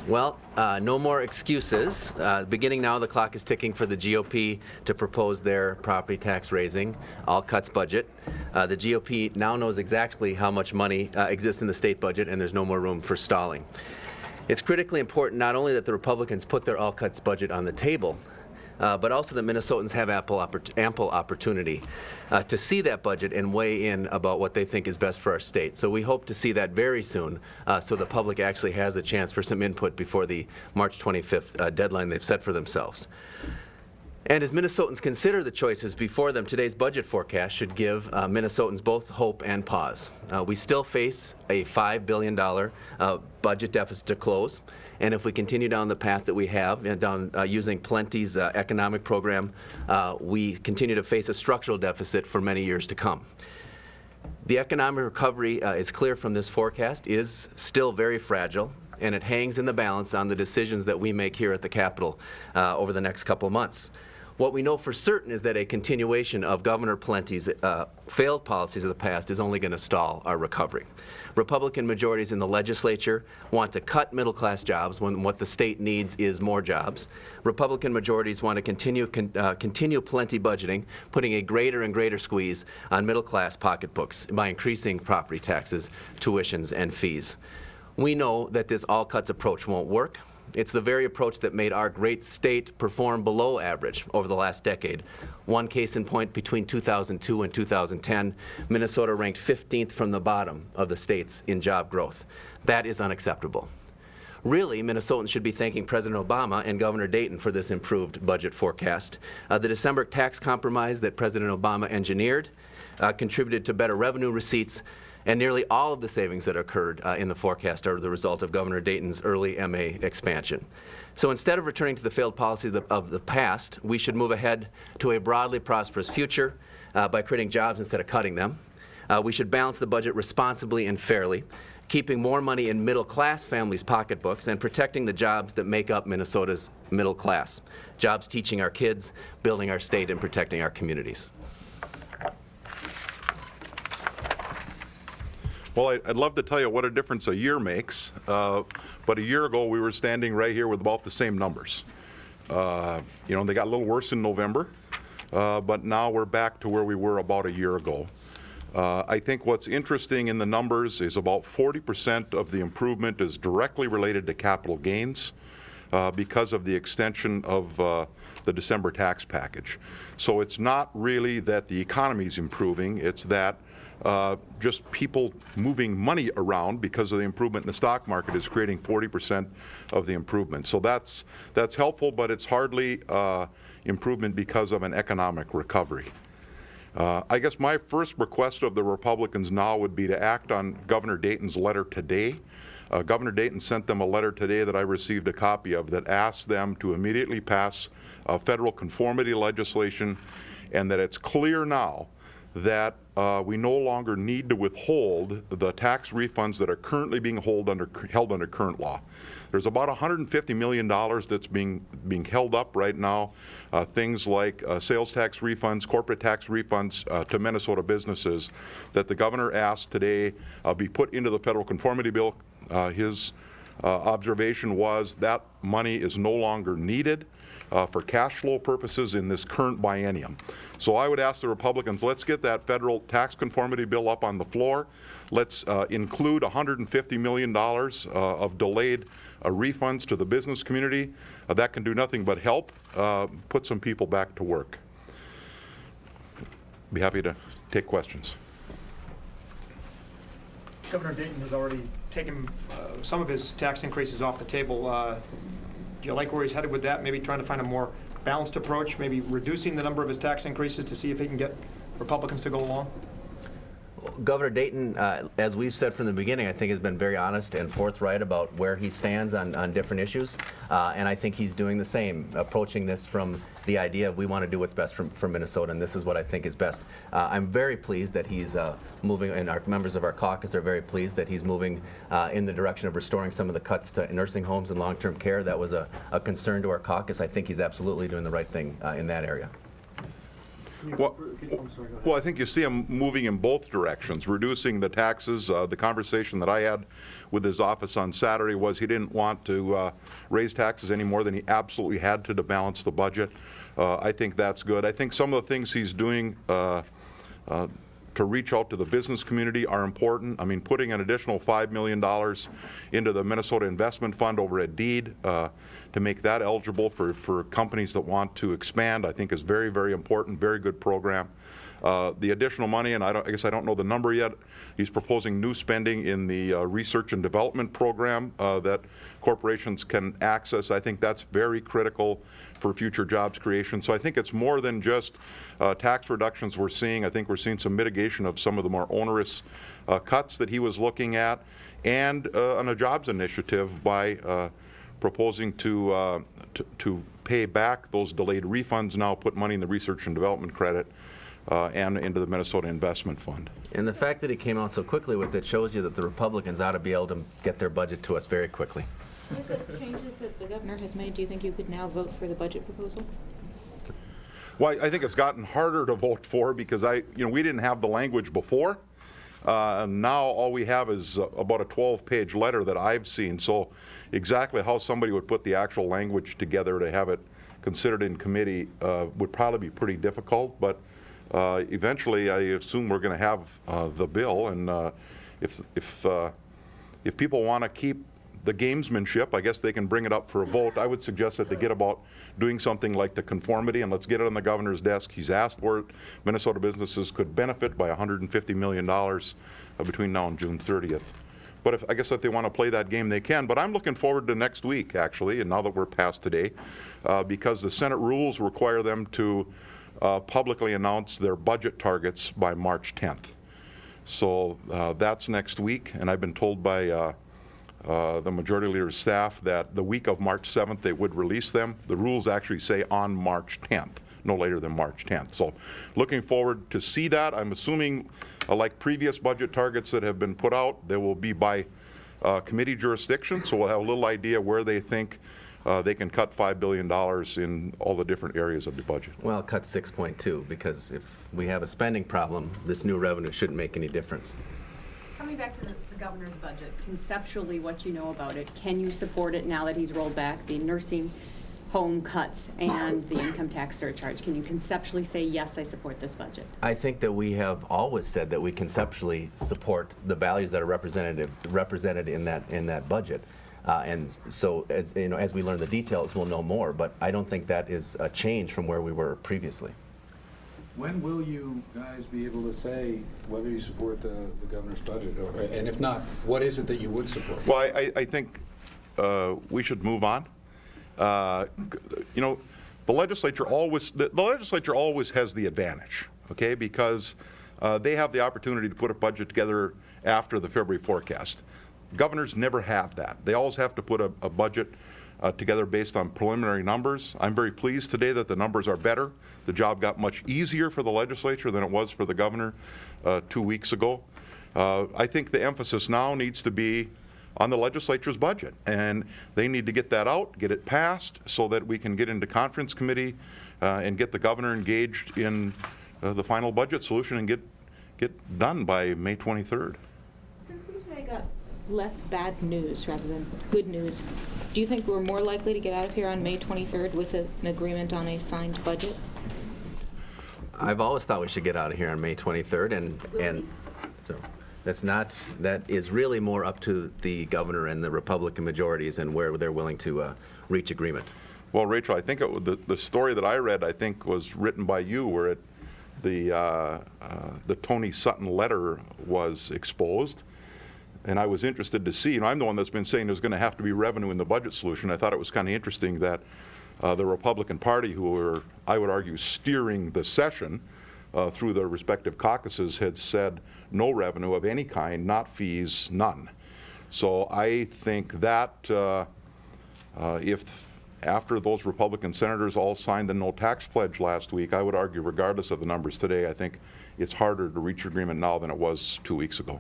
Well, no more excuses. Beginning now, the clock is ticking for the GOP to propose their property tax raising, all cuts budget. The GOP now knows exactly how much money exists in the state budget, and there's no more room for stalling. It's critically important not only that the Republicans put their all cuts budget on the table, but also that Minnesotans have ample opportunity to see that budget and weigh in about what they think is best for our state. So we hope to see that very soon, so the public actually has a chance for some input before the March 25th deadline they've set for themselves. And as Minnesotans consider the choices before them, today's budget forecast should give Minnesotans both hope and pause. We still face a $5 billion budget deficit to close. And if we continue down the path that we have, and using Plenty's economic program, we continue to face a structural deficit for many years to come. The economic recovery, is clear from this forecast, is still very fragile, and it hangs in the balance on the decisions that we make here at the Capitol over the next couple months. What we know for certain is that a continuation of Governor Plenty's failed policies of the past is only going to stall our recovery. Republican majorities in the legislature want to cut middle-class jobs when what the state needs is more jobs. Republican majorities want to continue Plenty budgeting, putting a greater and greater squeeze on middle-class pocketbooks by increasing property taxes, tuitions, and fees. We know that this all-cuts approach won't work. It's the very approach that made our great state perform below average over the last decade. One case in point, between 2002 and 2010, Minnesota ranked 15th from the bottom of the states in job growth. That is unacceptable. Really, Minnesotans should be thanking President Obama and Governor Dayton for this improved budget forecast. The December tax compromise that President Obama engineered contributed to better revenue receipts, and nearly all of the savings that occurred in the forecast are the result of Governor Dayton's early MA expansion. So instead of returning to the failed policies of the past, we should move ahead to a broadly prosperous future by creating jobs instead of cutting them. We should balance the budget responsibly and fairly, keeping more money in middle-class families' pocketbooks and protecting the jobs that make up Minnesota's middle class. Jobs teaching our kids, building our state, and protecting our communities. Well, I'd love to tell you what a difference a year makes, but a year ago we were standing right here with about the same numbers. They got a little worse in November, but now we're back to where we were about a year ago. I think what's interesting in the numbers is about 40% of the improvement is directly related to capital gains because of the extension of the December tax package. So it's not really that the economy is improving, it's that just people moving money around because of the improvement in the stock market is creating 40% of the improvement. So that's helpful, but it's hardly improvement because of an economic recovery. I guess my first request of the Republicans now would be to act on Governor Dayton's letter today. Governor Dayton sent them a letter today that I received a copy of that asks them to immediately pass federal conformity legislation, and that it's clear now that we no longer need to withhold the tax refunds that are currently being held under current law. There's about $150 million that's being held up right now, things like sales tax refunds, corporate tax refunds to Minnesota businesses that the governor asked today be put into the federal conformity bill. His observation was that money is no longer needed for cash flow purposes in this current biennium. So I would ask the Republicans, let's get that federal tax conformity bill up on the floor. Let's include $150 million of delayed refunds to the business community. That can do nothing but help put some people back to work. Be happy to take questions. Governor Dayton has already taken some of his tax increases off the table. Do you like where he's headed with that? Maybe trying to find a more balanced approach, maybe reducing the number of his tax increases to see if he can get Republicans to go along? Governor Dayton, as we've said from the beginning, I think has been very honest and forthright about where he stands on different issues, and I think he's doing the same, approaching this from the idea of we want to do what's best for Minnesota, and this is what I think is best. I'm very pleased that he's moving, and our members of our caucus are very pleased that he's moving in the direction of restoring some of the cuts to nursing homes and long-term care. That was a concern to our caucus. I think he's absolutely doing the right thing in that area. I'm sorry, go ahead. Well, I think you see him moving in both directions, reducing the taxes. The conversation that I had with his office on Saturday was he didn't want to raise taxes any more than he absolutely had to balance the budget. I think that's good. I think some of the things he's doing to reach out to the business community are important. I mean, putting an additional $5 million into the Minnesota Investment Fund over at DEED to make that eligible for companies that want to expand, I think is very, very important, very good program. The additional money, and I guess I don't know the number yet, he's proposing new spending in the research and development program that corporations can access. I think that's very critical for future jobs creation. So I think it's more than just tax reductions we're seeing. I think we're seeing some mitigation of some of the more onerous cuts that he was looking at, and on a jobs initiative by proposing to pay back those delayed refunds now, put money in the research and development credit and into the Minnesota Investment Fund. And the fact that he came out so quickly with it shows you that the Republicans ought to be able to get their budget to us very quickly. With the changes that the governor has made, do you think you could now vote for the budget proposal? Well, I think it's gotten harder to vote for because we didn't have the language before. Now all we have is about a 12-page letter that I've seen. So exactly how somebody would put the actual language together to have it considered in committee would probably be pretty difficult. But eventually, I assume we're going to have the bill. And if people want to keep the gamesmanship, I guess they can bring it up for a vote. I would suggest that they get about doing something like the conformity, and let's get it on the governor's desk. He's asked for it. Minnesota businesses could benefit by $150 million between now and June 30th. But I guess if they want to play that game, they can. But I'm looking forward to next week, actually, and now that we're past today, because the Senate rules require them to publicly announce their budget targets by March 10th. So that's next week, and I've been told by the Majority Leader's staff that the week of March 7th they would release them. The rules actually say on March 10th, no later than March 10th. So looking forward to see that. I'm assuming, like previous budget targets that have been put out, they will be by committee jurisdiction, so we'll have a little idea where they think they can cut $5 billion in all the different areas of the budget. Well, cut 6.2, because if we have a spending problem, this new revenue shouldn't make any difference. Coming back to the governor's budget, conceptually what you know about it, can you support it now that he's rolled back the nursing home cuts and the income tax surcharge? Can you conceptually say, yes, I support this budget? I think that we have always said that we conceptually support the values that are represented in that budget. And so, as we learn the details, we'll know more. But I don't think that is a change from where we were previously. When will you guys be able to say whether you support the governor's budget? And if not, what is it that you would support? Well, I think we should move on. The legislature always has the advantage, okay, because they have the opportunity to put a budget together after the February forecast. Governors never have that. They always have to put a budget together based on preliminary numbers. I'm very pleased today that the numbers are better. The job got much easier for the legislature than it was for the governor 2 weeks ago. I think the emphasis now needs to be on the legislature's budget, and they need to get that out, get it passed, so that we can get into conference committee and get the governor engaged in the final budget solution and get done by May 23rd. Since we today got less bad news rather than good news, do you think we're more likely to get out of here on May 23rd with an agreement on a signed budget? I've always thought we should get out of here on May 23rd, and so that is really more up to the governor and the Republican majorities and where they're willing to reach agreement. Well, Rachel, I think the story that I read, I think, was written by you, where the Tony Sutton letter was exposed. And I was interested to see, I'm the one that's been saying there's going to have to be revenue in the budget solution. I thought it was kind of interesting that the Republican Party, who were, I would argue, steering the session through the respective caucuses, had said no revenue of any kind, not fees, none. So I think that if after those Republican senators all signed the no tax pledge last week, I would argue, regardless of the numbers today, I think it's harder to reach agreement now than it was 2 weeks ago.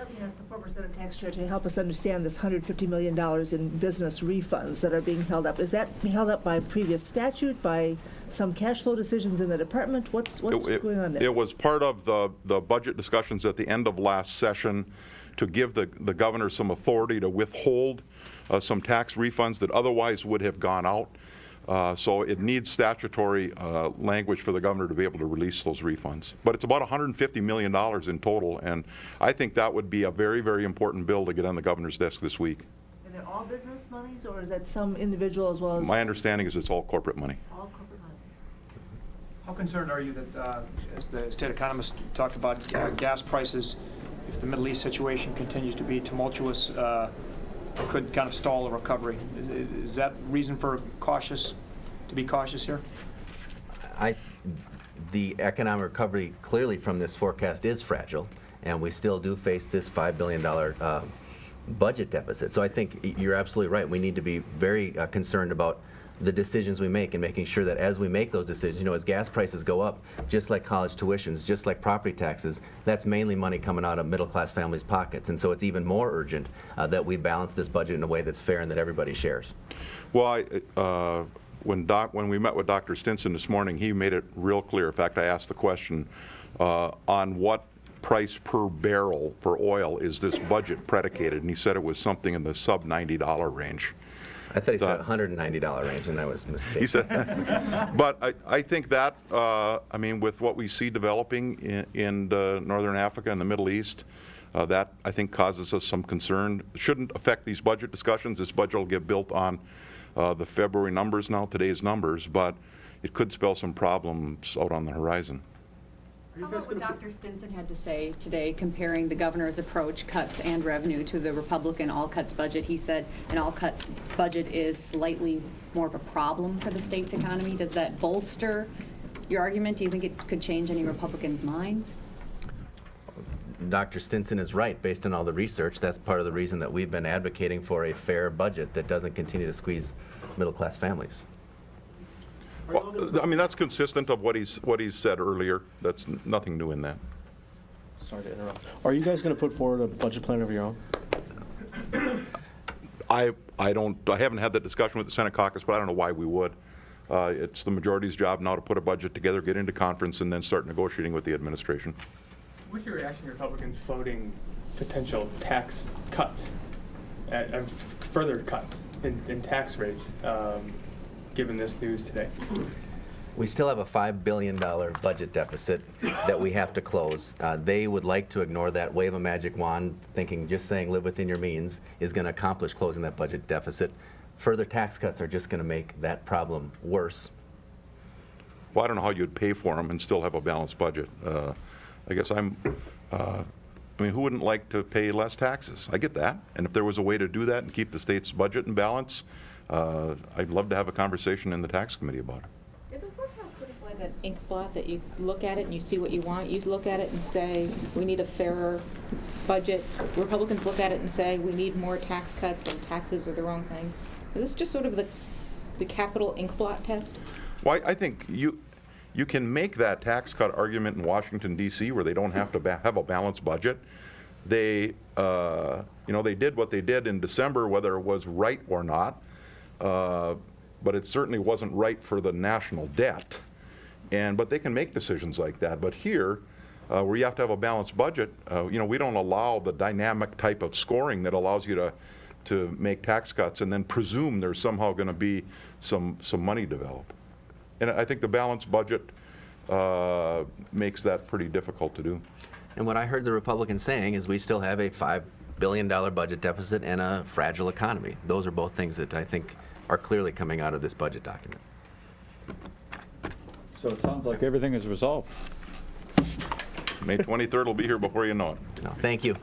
helping us, the 4% tax charge, to help us understand this $150 million in business refunds that are being held up. Is that held up by previous statute, by some cash flow decisions in the department? What's going on there? It was part of the budget discussions at the end of last session to give the governor some authority to withhold some tax refunds that otherwise would have gone out. So it needs statutory language for the governor to be able to release those refunds. But it's about $150 million in total, and I think that would be a very, very important bill to get on the governor's desk this week. Are they all business monies, or is that some individual as well as? My understanding is it's all corporate money. All corporate money. How concerned are you that, as the state economist talked about, gas prices, if the Middle East situation continues to be tumultuous, could kind of stall the recovery? Is that reason for to be cautious here? The economic recovery clearly from this forecast is fragile, and we still do face this $5 billion budget deficit. So I think you're absolutely right. We need to be very concerned about the decisions we make and making sure that as we make those decisions, as gas prices go up, just like college tuitions, just like property taxes, that's mainly money coming out of middle-class families' pockets. And so it's even more urgent that we balance this budget in a way that's fair and that everybody shares. Well, when we met with Dr. Stinson this morning, he made it real clear. In fact, I asked the question, on what price per barrel for oil is this budget predicated? And he said it was something in the sub-$90 range. I thought he said $190 range, and I was mistaken. He said, but I think that, with what we see developing in Northern Africa and the Middle East, that I think causes us some concern. It shouldn't affect these budget discussions. This budget will get built on the February numbers now, today's numbers, but it could spell some problems out on the horizon. How about what Dr. Stinson had to say today, comparing the governor's approach, cuts and revenue, to the Republican all-cuts budget? He said an all-cuts budget is slightly more of a problem for the state's economy. Does that bolster your argument? Do you think it could change any Republicans' minds? Dr. Stinson is right. Based on all the research, that's part of the reason that we've been advocating for a fair budget that doesn't continue to squeeze middle-class families. Well, that's consistent of what he's said earlier. That's nothing new in that. Sorry to interrupt. Are you guys going to put forward a budget plan of your own? I haven't had that discussion with the Senate caucus, but I don't know why we would. It's the majority's job now to put a budget together, get into conference, and then start negotiating with the administration. What's your reaction to Republicans voting potential tax cuts, further cuts in tax rates, given this news today? We still have a $5 billion budget deficit that we have to close. They would like to ignore that, wave a magic wand, thinking just saying live within your means is going to accomplish closing that budget deficit. Further tax cuts are just going to make that problem worse. Well, I don't know how you'd pay for them and still have a balanced budget. I guess who wouldn't like to pay less taxes? I get that. And if there was a way to do that and keep the state's budget in balance, I'd love to have a conversation in the tax committee about it. Is the forecast sort of like an ink blot that you look at it and you see what you want? You look at it and say, we need a fairer budget. Republicans look at it and say, we need more tax cuts, and taxes are the wrong thing. Is this just sort of the capital ink blot test? Well, I think you can make that tax cut argument in Washington, D.C., where they don't have to have a balanced budget. They did what they did in December, whether it was right or not. But it certainly wasn't right for the national debt. But they can make decisions like that. But here, where you have to have a balanced budget, we don't allow the dynamic type of scoring that allows you to make tax cuts and then presume there's somehow going to be some money developed. And I think the balanced budget makes that pretty difficult to do. And what I heard the Republicans saying is we still have a $5 billion budget deficit and a fragile economy. Those are both things that I think are clearly coming out of this budget document. So it sounds like everything is resolved. May 23rd will be here before you know it. No, thank you.